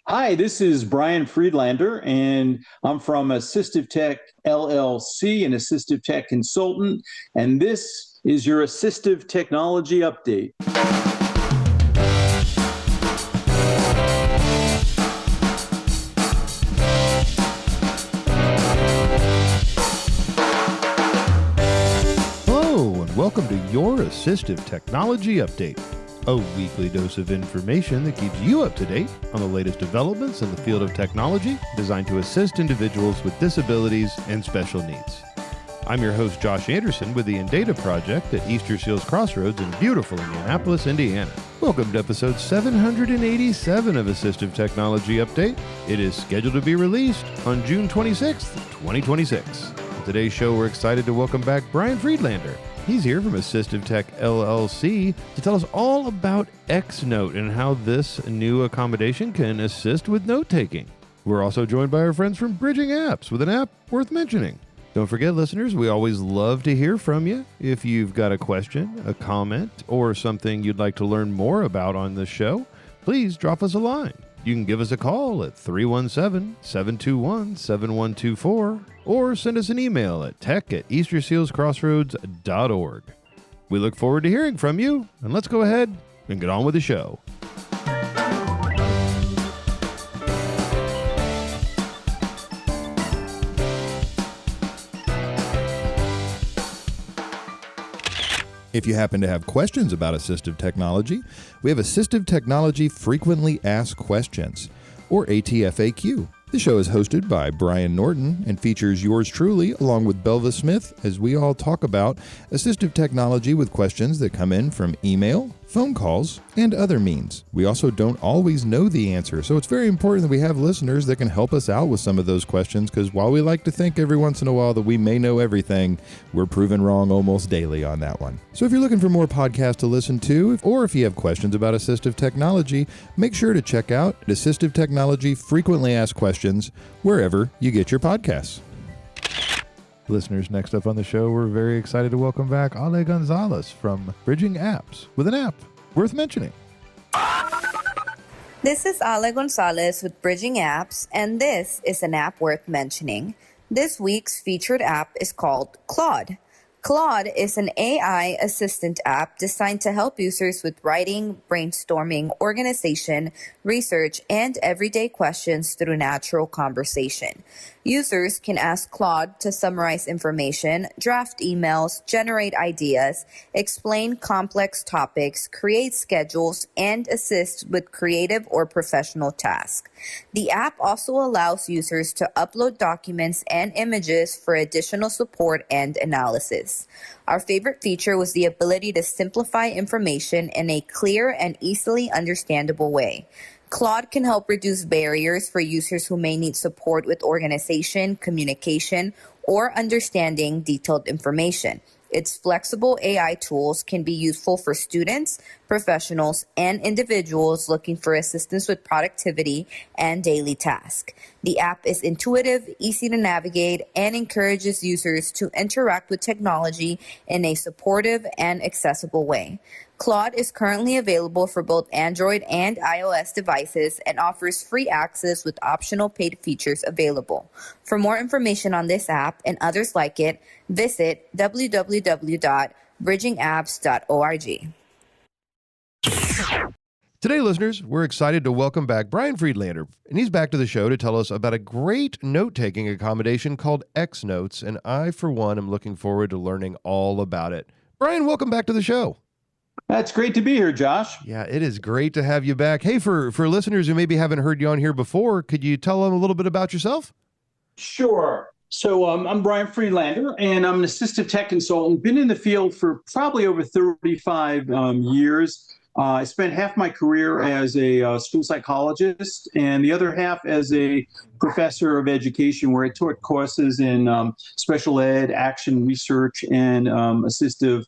Hi, this is Brian Friedlander, and I'm from Assistive Tech LLC, an assistive tech consultant, and this is your assistive technology update. Hello, and welcome to your Assistive Technology Update, a weekly dose of information that keeps you up to date on the latest developments in the field of technology designed to assist individuals with disabilities and special needs. I'm your host, Josh Anderson, with the Indata Project at Easter Seals Crossroads in beautiful Indianapolis, Indiana. Welcome to episode 787 of Assistive Technology Update. It is scheduled to be released on June 26th, 2026. On today's show, we're excited to welcome back Brian Friedlander. He's here from Assistive Tech LLC to tell us all about XNote and how this new accommodation can assist with note-taking. We're also joined by our friends from Bridging Apps with an app worth mentioning. Don't forget, listeners, we always love to hear from you. If you've got a question, a comment, or something you'd like to learn more about on this show, please drop us a line. You can give us a call at 317-721-7124 or send us an email at tech@eastersealscrossroads.org. We look forward to hearing from you, and let's go ahead and get on with the show. If you happen to have questions about assistive technology, we have Assistive Technology Frequently Asked Questions, or ATFAQ. The show is hosted by Brian Norton and features yours truly along with Belva Smith as we all talk about assistive technology with questions that come in from email, phone calls, and other means. We also don't always know the answer, so it's very important that we have listeners that can help us out with some of those questions, because while we like to think every once in a while that we may know everything, we're proven wrong almost daily on that one. So if you're looking for more podcasts to listen to, or if you have questions about assistive technology, make sure to check out Assistive Technology Frequently Asked Questions wherever you get your podcasts. Listeners, next up on the show, we're very excited to welcome back Ale Gonzalez from Bridging Apps with an app worth mentioning. This is Ale Gonzalez with Bridging Apps, and this is an app worth mentioning. This week's featured app is called Claude. Claude is an AI assistant app designed to help users with writing, brainstorming, organization, research, and everyday questions through natural conversation. Users can ask Claude to summarize information, draft emails, generate ideas, explain complex topics, create schedules, and assist with creative or professional tasks. The app also allows users to upload documents and images for additional support and analysis. Our favorite feature was the ability to simplify information in a clear and easily understandable way. Claude can help reduce barriers for users who may need support with organization, communication, or understanding detailed information. Its flexible AI tools can be useful for students, professionals, and individuals looking for assistance with productivity and daily tasks. The app is intuitive, easy to navigate, and encourages users to interact with technology in a supportive and accessible way. Claude is currently available for both Android and iOS devices and offers free access with optional paid features available. For more information on this app and others like it, visit www.bridgingapps.org. Today, listeners, we're excited to welcome back Brian Friedlander, and he's back to the show to tell us about a great note-taking accommodation called XNotes, and I, for one, am looking forward to learning all about it. Brian, welcome back to the show. That's great to be here, Josh. Yeah, it is great to have you back. Hey, for listeners who maybe haven't heard you on here before, could you tell them a little bit about yourself? Sure. So I'm Brian Friedlander, and I'm an assistive tech consultant. Been in the field for probably over 35 years. I spent half my career as a school psychologist and the other half as a professor of education, where I taught courses in special ed, action research, and assistive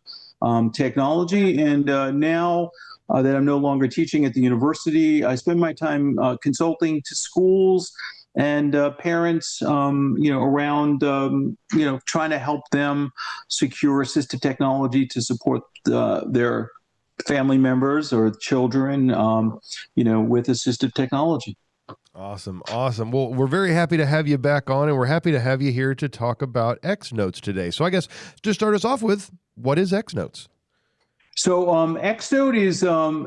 technology. And now that I'm no longer teaching at the university, I spend my time consulting to schools and parents, around, trying to help them secure assistive technology to support their family members or children, with assistive technology. Awesome. Awesome. Well, we're very happy to have you back on, and we're happy to have you here to talk about XNotes today. So I guess to start us off with, what is XNotes? So XNote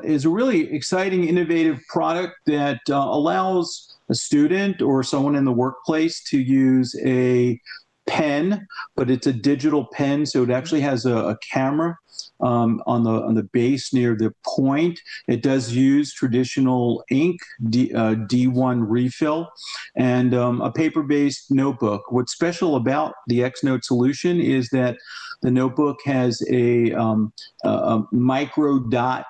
is a really exciting, innovative product that allows a student or someone in the workplace to use a pen, but it's a digital pen, so it actually has a camera on the base near the point. It does use traditional ink, D1 refill, and a paper-based notebook. What's special about the XNote solution is that the notebook has a micro dot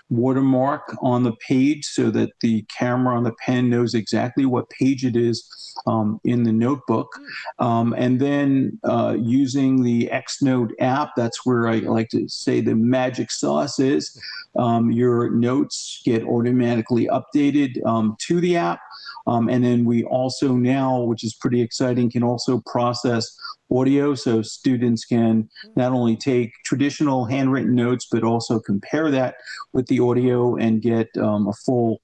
watermark on the page so that the camera on the pen knows exactly what page it is in the notebook. And then using the XNote app, that's where I like to say the magic sauce is. Your notes get automatically updated to the app. And then we also now, which is pretty exciting, can also process audio, so students can not only take traditional handwritten notes, but also compare that with the audio and get a full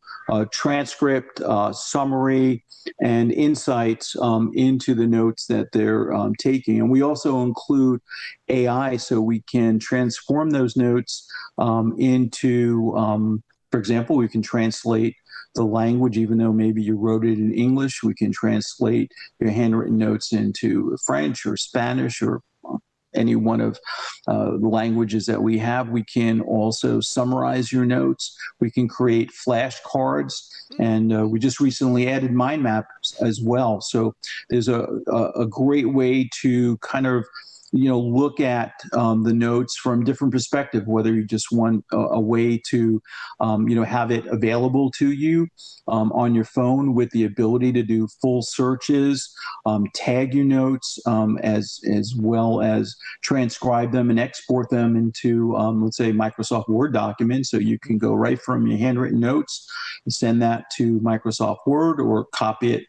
transcript, summary, and insights into the notes that they're taking. And we also include AI, so we can transform those notes into, for example, we can translate the language, even though maybe you wrote it in English, we can translate your handwritten notes into French or Spanish or any one of the languages that we have. We can also summarize your notes. We can create flashcards, and we just recently added mind maps as well. So there's a great way to kind of look at the notes from different perspective, whether you just want a way to, have it available to you on your phone with the ability to do full searches, tag your notes, as well as transcribe them and export them into, let's say, Microsoft Word documents. So you can go right from your handwritten notes and send that to Microsoft Word or copy it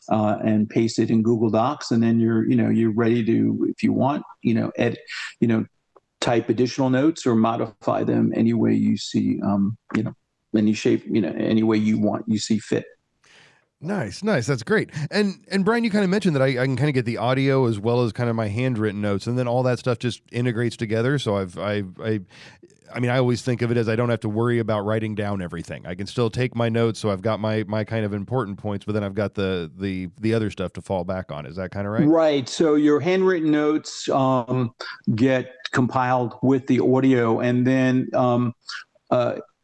and paste it in Google Docs, and then you're ready to, if you want, edit, type additional notes or modify them any way you see, any shape, any way you see fit. Nice. That's great. And Brian, you kind of mentioned that I can kind of get the audio as well as kind of my handwritten notes, and then all that stuff just integrates together. So I always think of it as I don't have to worry about writing down everything. I can still take my notes, so I've got my kind of important points, but then I've got the other stuff to fall back on. Is that kind of right? Right. So your handwritten notes get compiled with the audio, and then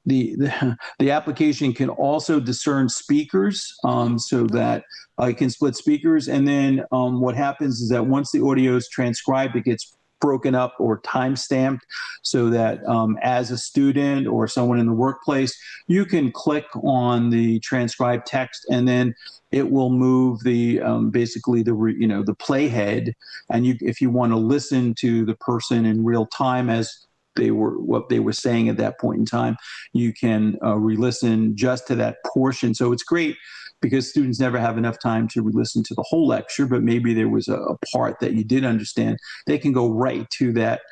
the application can also discern speakers, so that it can split speakers. And then what happens is that once the audio is transcribed, it gets broken up or time stamped, so that as a student or someone in the workplace, you can click on the transcribed text, and then it will move the basically the playhead, and if you want to listen to the person in real time as what they were saying at that point in time, you can re-listen just to that portion. So it's great because students never have enough time to re-listen to the whole lecture, but maybe there was a part that you did understand. They can go right to that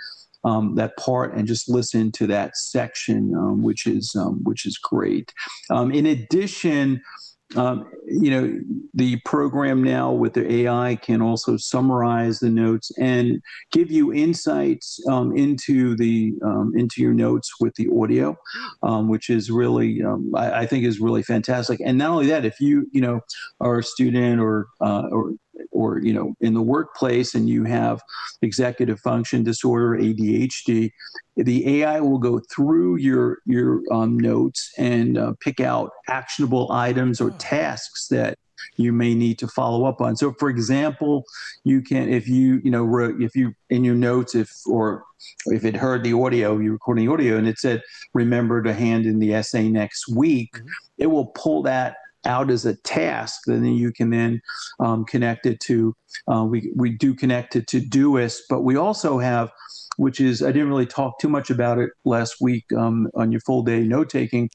part and just listen to that section, which is great. In addition, the program now with the AI can also summarize the notes and give you insights into your notes with the audio, which is really, I think is really fantastic. And not only that, if you are a student or in the workplace and you have executive function disorder, ADHD, the AI will go through your notes and pick out actionable items or tasks that you may need to follow up on. So, for example, you can, if you in your notes, if it heard the audio, you recording the audio, and it said, remember to hand in the essay next week, it will pull that out as a task. And then you can then connect it to, we do connect it to Todoist, but we also have, which is, I didn't really talk too much about it last week on your full day note-taking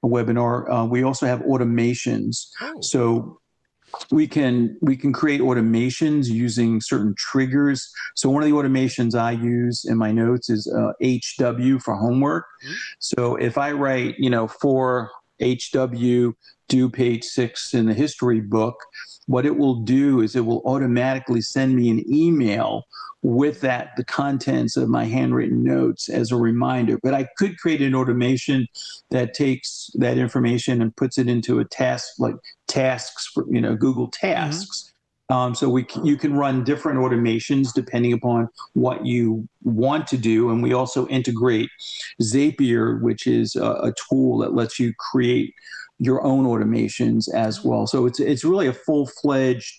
webinar. We also have automations. So we can create automations using certain triggers. So one of the automations I use in my notes is HW for homework. So if I write, for HW, do page 6 in the history book, what it will do is it will automatically send me an email with the contents of my handwritten notes as a reminder. But I could create an automation that takes that information and puts it into a task, like tasks for, Google Tasks. So you can run different automations depending upon what you want to do. And we also integrate Zapier, which is a tool that lets you create your own automations as well. So it's really a full-fledged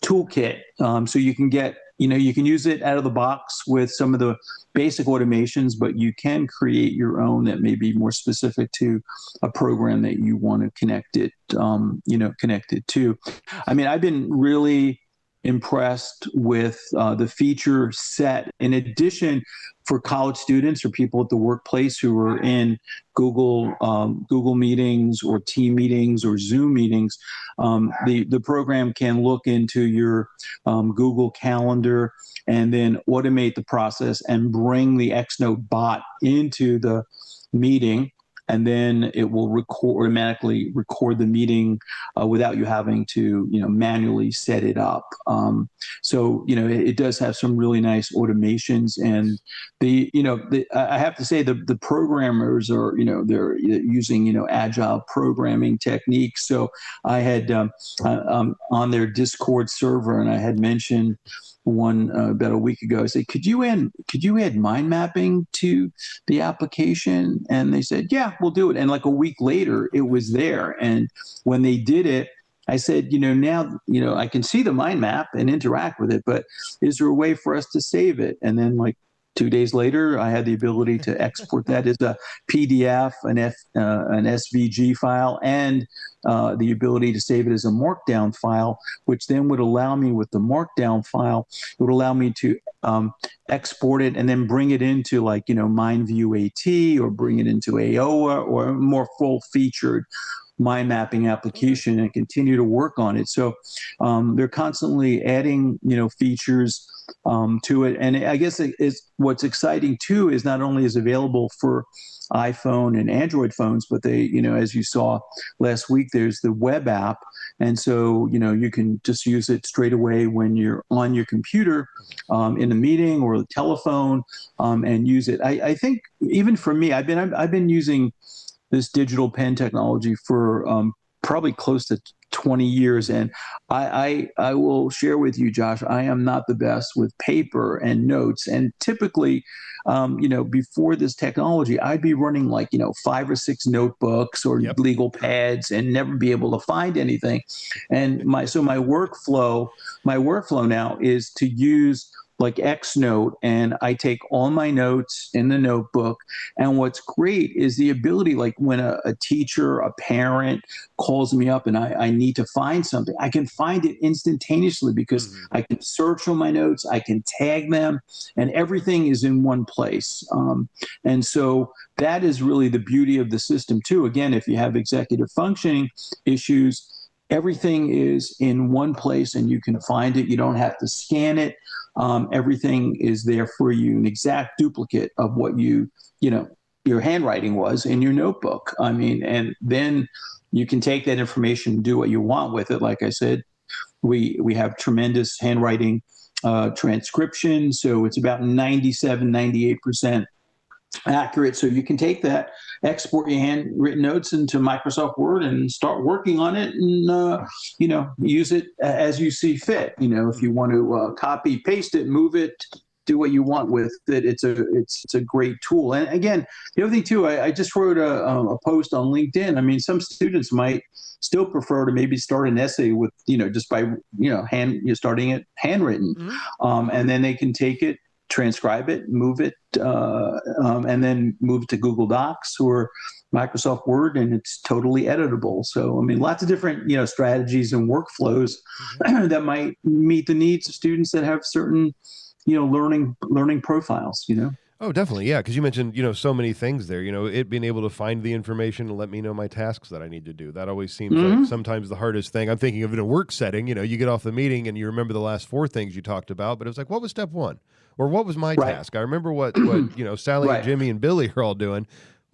toolkit. So you can you can use it out of the box with some of the basic automations, but you can create your own that may be more specific to a program that you want to connect it to. I mean, I've been really impressed with the feature set. In addition, for college students or people at the workplace who are in Google meetings or team meetings or Zoom meetings, the program can look into your Google Calendar and then automate the process and bring the XNote bot into the meeting. And then it will automatically record the meeting without you having to, manually set it up. So it does have some really nice automations, and I have to say the programmers are, they're using, agile programming techniques. So I had on their Discord server, and I had mentioned one about a week ago. I said, could you add mind mapping to the application? And they said, yeah, we'll do it. And like a week later, it was there. And when they did it, I said, now, I can see the mind map and interact with it, but is there a way for us to save it? And then like 2 days later, I had the ability to export that as a PDF, an SVG file, and the ability to save it as a markdown file, which then would allow me with the markdown file, it would allow me to export it and then bring it into like, MindView AT or bring it into AOA or a more full-featured mind mapping application and continue to work on it. So they're constantly adding, features to it. And I guess what's exciting too is not only is available for iPhone and Android phones, but they, as you saw last week, there's the web app. And so, you can just use it straight away when you're on your computer in a meeting or the telephone and use it. I think even for me, I've been using this digital pen technology for probably close to 20 years. And I will share with you, Josh, I am not the best with paper and notes. And typically, before this technology, I'd be running like, 5 or 6 notebooks or legal pads and never be able to find anything. And my workflow now is to use like XNote, and I take all my notes in the notebook. And what's great is the ability, like when a teacher, a parent calls me up and I need to find something, I can find it instantaneously because I can search on my notes, I can tag them, and everything is in one place. And so that is really the beauty of the system too. Again, if you have executive functioning issues, everything is in one place and you can find it. You don't have to scan it. Everything is there for you, an exact duplicate of what your handwriting was in your notebook. I mean, and then you can take that information and do what you want with it. Like I said, we have tremendous handwriting transcription. So it's about 98% accurate. So you can take that, export your handwritten notes into Microsoft Word and start working on it and, use it as you see fit. If you want to copy, paste it, move it, do what you want with it. It's a great tool. And again, the other thing too, I just wrote a post on LinkedIn. I mean, some students might still prefer to maybe start an essay with, just by, starting it handwritten. And then they can take it, transcribe it, move it, and then move it to Google Docs or Microsoft Word, and it's totally editable. So, I mean, lots of different, strategies and workflows that might meet the needs of students that have certain, learning profiles, Oh, definitely. Yeah. Because you mentioned, so many things there, it being able to find the information and let me know my tasks that I need to do. That always seems like sometimes the hardest thing. I'm thinking of in a work setting, you get off the meeting and you remember the last 4 things you talked about, but it was like, what was step 1? Or what was my task? I remember what Sally and Jimmy and Billy are all doing.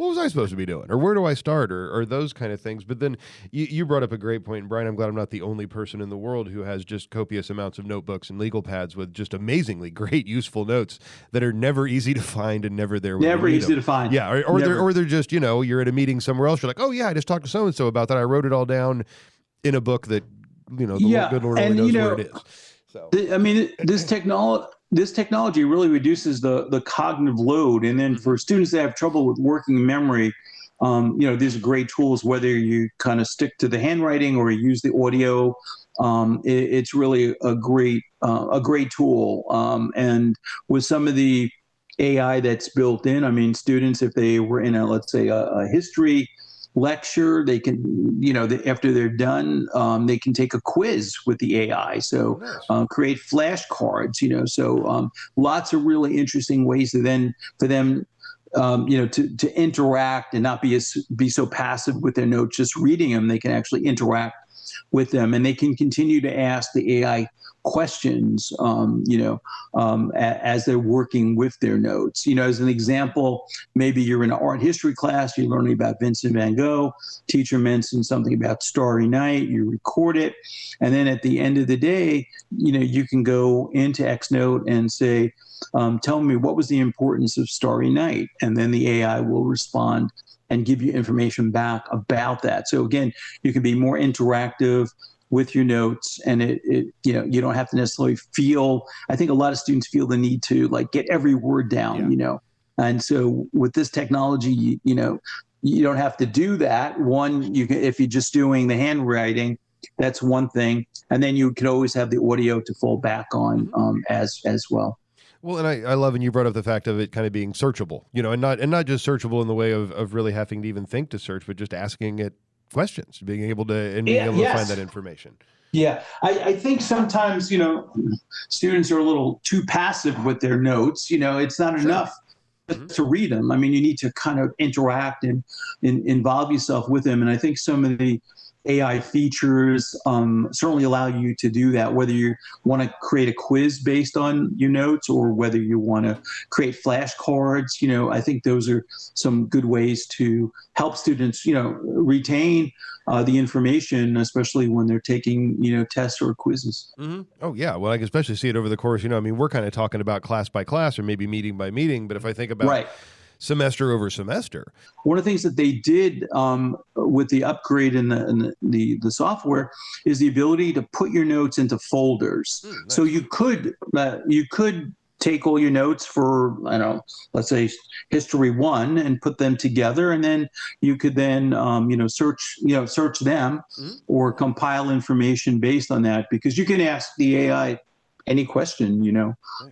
what was I supposed to be doing? Or where do I start? Or those kind of things. But then you brought up a great point, and Brian, I'm glad I'm not the only person in the world who has just copious amounts of notebooks and legal pads with just amazingly great, useful notes that are never easy to find and never there when Never you need easy them. to find. Yeah, they're just, you're at a meeting somewhere else. You're like, oh yeah, I just talked to so-and-so about that. I wrote it all down in a book that, the good Lord only knows where it is. So This technology really reduces the cognitive load, and then for students that have trouble with working memory, these are great tools. Whether you kind of stick to the handwriting or you use the audio, it's really a great tool. And with some of the AI that's built in, I mean, students, if they were in let's say a history lecture, they can, after they're done, they can take a quiz with the AI. So create flashcards, so lots of really interesting ways for them, to interact and not be so passive with their notes, just reading them. They can actually interact with them, and they can continue to ask the AI questions, as they're working with their notes. As an example, maybe you're in an art history class, you're learning about Vincent van Gogh, teacher mentions something about Starry Night, you record it, and then at the end of the day, you can go into XNote and say, tell me, what was the importance of Starry Night? And then the AI will respond and give you information back about that. So again, you can be more interactive with your notes, and you don't have to necessarily feel. I think a lot of students feel the need to get every word down, And so with this technology, you don't have to do that. One, you can, if you're just doing the handwriting, that's one thing, and then you could always have the audio to fall back on as well. Well, and I love, and you brought up the fact of it kind of being searchable, and not just searchable in the way of really having to even think to search, but just asking it questions, being able to find that information. Yeah, I think sometimes, students are a little too passive with their notes. It's not enough to read them. I mean, you need to kind of interact and involve yourself with them. And I think some of the AI features certainly allow you to do that, whether you want to create a quiz based on your notes or whether you want to create flashcards. I think those are some good ways to help students, retain the information, especially when they're taking, tests or quizzes. Mm-hmm. Oh, yeah. Well, I can especially see it over the course. We're kind of talking about class by class or maybe meeting by meeting. But if I think about semester over semester. One of the things that they did with the upgrade in the software is the ability to put your notes into folders. Nice. So you could take all your notes for, let's say History 1 and put them together, and then you could then search them or compile information based on that, because you can ask the AI any question,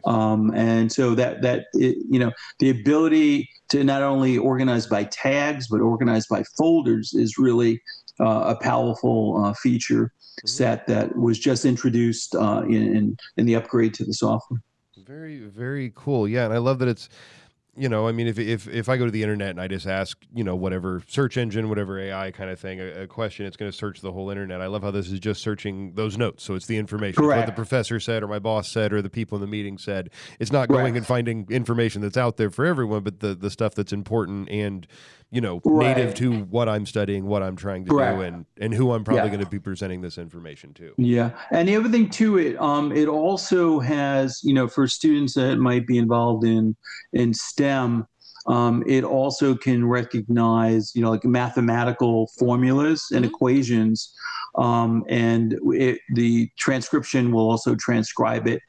and so that the ability to not only organize by tags but organize by folders is really a powerful feature set that was just introduced in the upgrade to the software. Very, very cool. Yeah, and I love that it's, if I go to the internet and I just ask, whatever search engine, whatever AI kind of thing, a question, it's going to search the whole internet. I love how this is just searching those notes. So it's the information. Correct. It's what the professor said or my boss said or the people in the meeting said. It's not going and finding information that's out there for everyone, but the stuff that's important and, native to what I'm studying, what I'm trying to do, and who I'm probably going to be presenting this information to. Yeah. And the other thing to it, it also has, for students that might be involved in STEM, it also can recognize, like mathematical formulas and equations, and the transcription will also transcribe it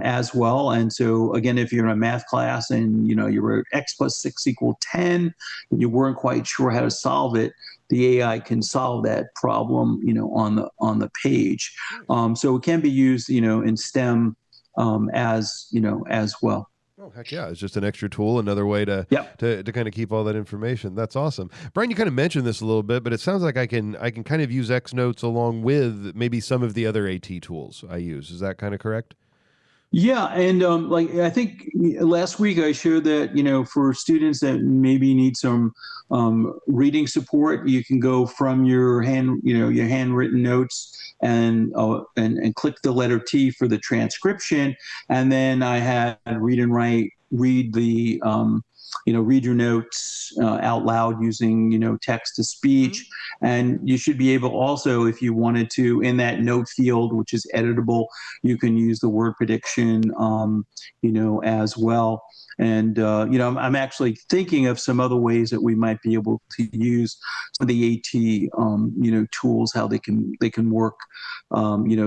as well. And so, again, if you're in a math class and you were X plus 6 = 10, and you weren't quite sure how to solve it, the AI can solve that problem, on the page. So it can be used, in STEM as well. Oh, heck yeah. It's just an extra tool, another way to kind of keep all that information. That's awesome. Brian, you kind of mentioned this a little bit, but it sounds like I can kind of use XNotes along with maybe some of the other AT tools I use. Is that kind of correct? Yeah, and I think last week I showed that for students that maybe need some reading support, you can go from your handwritten notes and click the letter T for the transcription, and then I had read and write, read the read your notes out loud using, text to speech. And you should be able also, if you wanted to, in that note field, which is editable, you can use the word prediction, as well. And, I'm actually thinking of some other ways that we might be able to use some of the AT, tools, how they can work,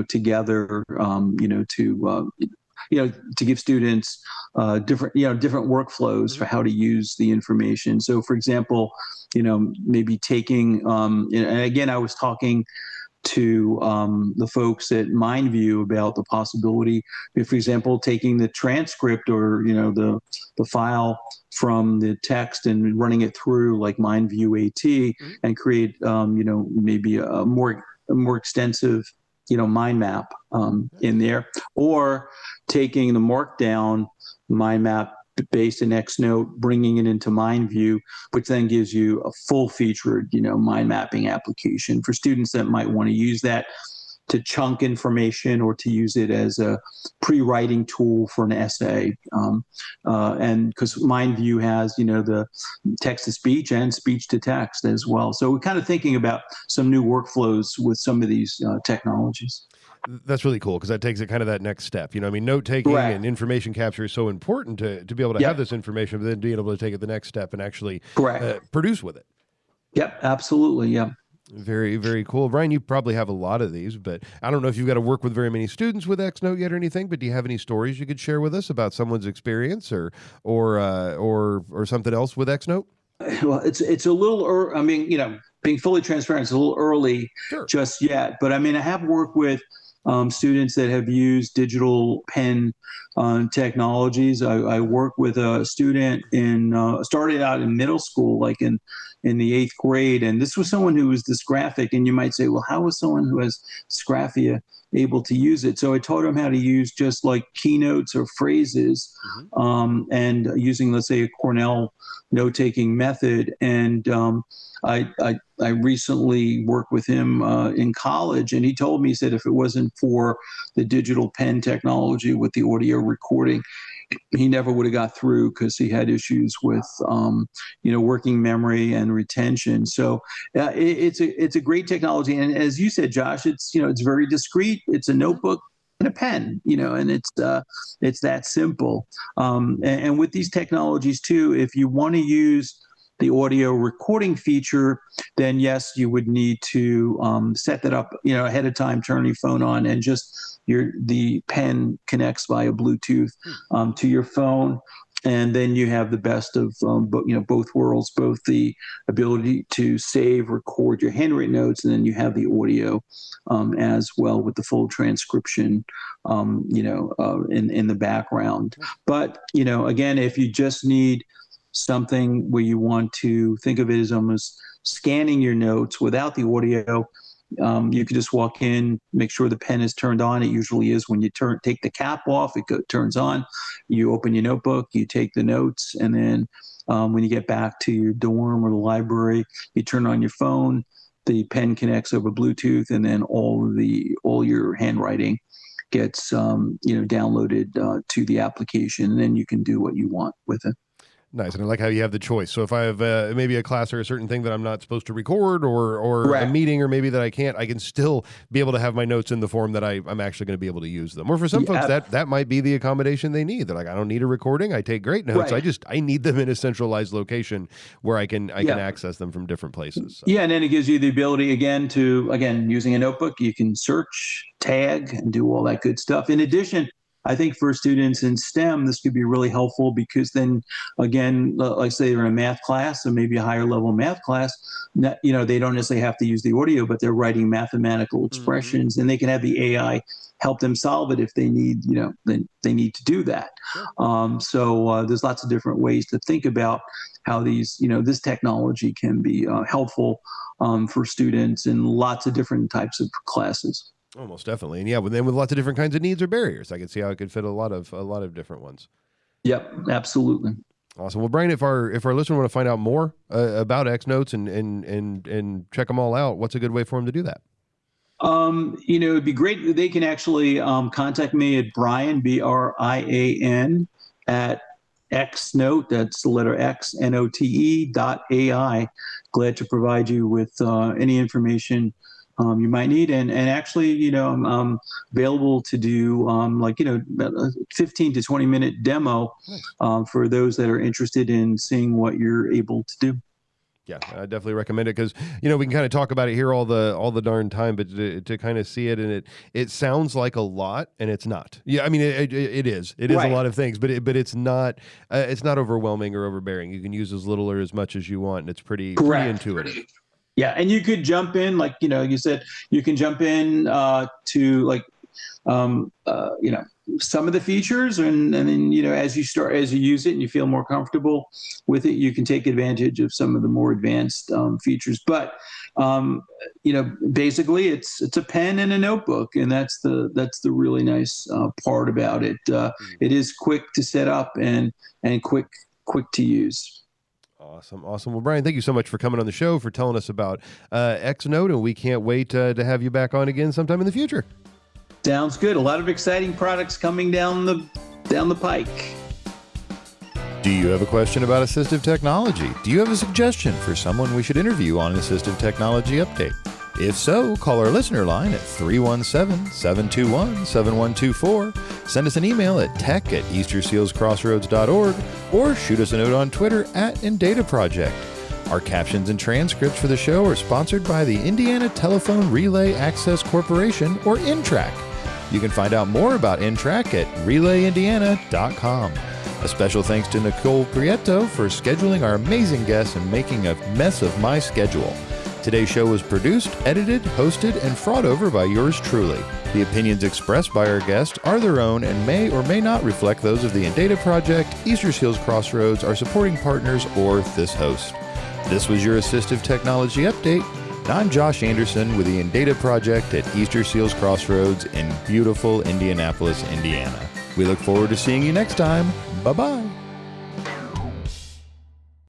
together, to give students different workflows for how to use the information. So, for example, maybe taking, and again, I was talking to the folks at MindView about the possibility, if, for example, taking the transcript or the file from the text and running it through like MindView AT and create maybe a more extensive mind map in there, or taking the markdown mind map based in XNote, bringing it into MindView, which then gives you a full-featured, mind mapping application for students that might want to use that to chunk information or to use it as a pre-writing tool for an essay. And because MindView has, the text-to-speech and speech-to-text as well. So we're kind of thinking about some new workflows with some of these technologies. That's really cool because that takes it kind of that next step. Note taking and information capture is so important to be able to have this information, but then being able to take it the next step and actually produce with it. Yep, absolutely. Yeah. Very, very cool. Brian, you probably have a lot of these, but I don't know if you've got to work with very many students with XNote yet or anything, but do you have any stories you could share with us about someone's experience or something else with XNote? Well, it's a little, being fully transparent, it's a little early just yet, but I have worked with students that have used digital pen technologies. I work with a student started out in middle school, like in the 8th grade. And this was someone who was dysgraphic. And you might say, well, how is someone who has dysgraphia able to use it? So I taught him how to use just like keynotes or phrases and using, let's say, a Cornell note-taking method. And I recently worked with him in college, and he told me, he said, if it wasn't for the digital pen technology with the audio recording, he never would have got through because he had issues with, working memory and retention. So it's a great technology. And as you said, Josh, it's very discreet. It's a notebook and a pen, and it's that simple. And with these technologies too, if you want to use the audio recording feature, then yes, you would need to set that up, ahead of time, turn your phone on, and just the pen connects via Bluetooth to your phone. And then you have the best of both worlds, both the ability to save, record your handwritten notes, and then you have the audio as well with the full transcription, in the background. But, again, if you just need something where you want to think of it as almost scanning your notes without the audio, you could just walk in, make sure the pen is turned on. It usually is when you take the cap off, it turns on. You open your notebook, you take the notes, and then when you get back to your dorm or the library, you turn on your phone, the pen connects over Bluetooth, and then all your handwriting gets downloaded to the application, and then you can do what you want with it. Nice. And I like how you have the choice. So if I have maybe a class or a certain thing that I'm not supposed to record or a meeting or maybe that I can't, I can still be able to have my notes in the form that I'm actually going to be able to use them. Or for some folks, that might be the accommodation they need. They're like, I don't need a recording. I take great notes. I need them in a centralized location where I can access them from different places. So. Yeah. And then it gives you the ability again, using a notebook, you can search, tag, and do all that good stuff. In addition, I think for students in STEM, this could be really helpful because then, again, like say they're in a math class or maybe a higher level math class, they don't necessarily have to use the audio, but they're writing mathematical expressions and they can have the AI help them solve it if they need, they need to do that. So there's lots of different ways to think about how these, this technology can be helpful for students in lots of different types of classes. Almost definitely. And then with lots of different kinds of needs or barriers, I can see how it could fit a lot of different ones. Yep, absolutely. Awesome. Well, Brian, if our listener want to find out more about XNotes and check them all out, what's a good way for them to do that? It'd be great. They can actually contact me at Brian, Brian, at XNote. That's the letter XNote.ai. Glad to provide you with any information you might need. And actually, I'm available to do a 15 to 20 minute demo for those that are interested in seeing what you're able to do. Yeah, I definitely recommend it because, we can kind of talk about it here all the darn time, but to kind of see it, and it sounds like a lot, and it's not. Yeah, I mean, it is. It is a lot of things, but it's not overwhelming or overbearing. You can use as little or as much as you want, and it's pretty intuitive. Yeah, and you could jump in, like, you said, you can jump in to some of the features, and then, as you use it and you feel more comfortable with it, you can take advantage of some of the more advanced features. But, basically it's a pen and a notebook, and that's the really nice part about it. It is quick to set up and quick to use. Awesome. Well, Brian, thank you so much for coming on the show, for telling us about XNote, and we can't wait to have you back on again sometime in the future. Sounds good. A lot of exciting products coming down the pike. Do you have a question about assistive technology? Do you have a suggestion for someone we should interview on an assistive technology update? If so, call our listener line at 317-721-7124, send us an email at tech@eastersealscrossroads.org, or shoot us a note on Twitter @InDataProject. Our captions and transcripts for the show are sponsored by the Indiana Telephone Relay Access Corporation, or INTRAC. You can find out more about INTRAC at relayindiana.com. A special thanks to Nicole Prieto for scheduling our amazing guests and making a mess of my schedule. Today's show was produced, edited, hosted, and fraud over by yours truly. The opinions expressed by our guests are their own and may or may not reflect those of the InData Project, Easter Seals Crossroads, our supporting partners, or this host. This was your Assistive Technology Update. I'm Josh Anderson with the InData Project at Easter Seals Crossroads in beautiful Indianapolis, Indiana. We look forward to seeing you next time. Bye-bye.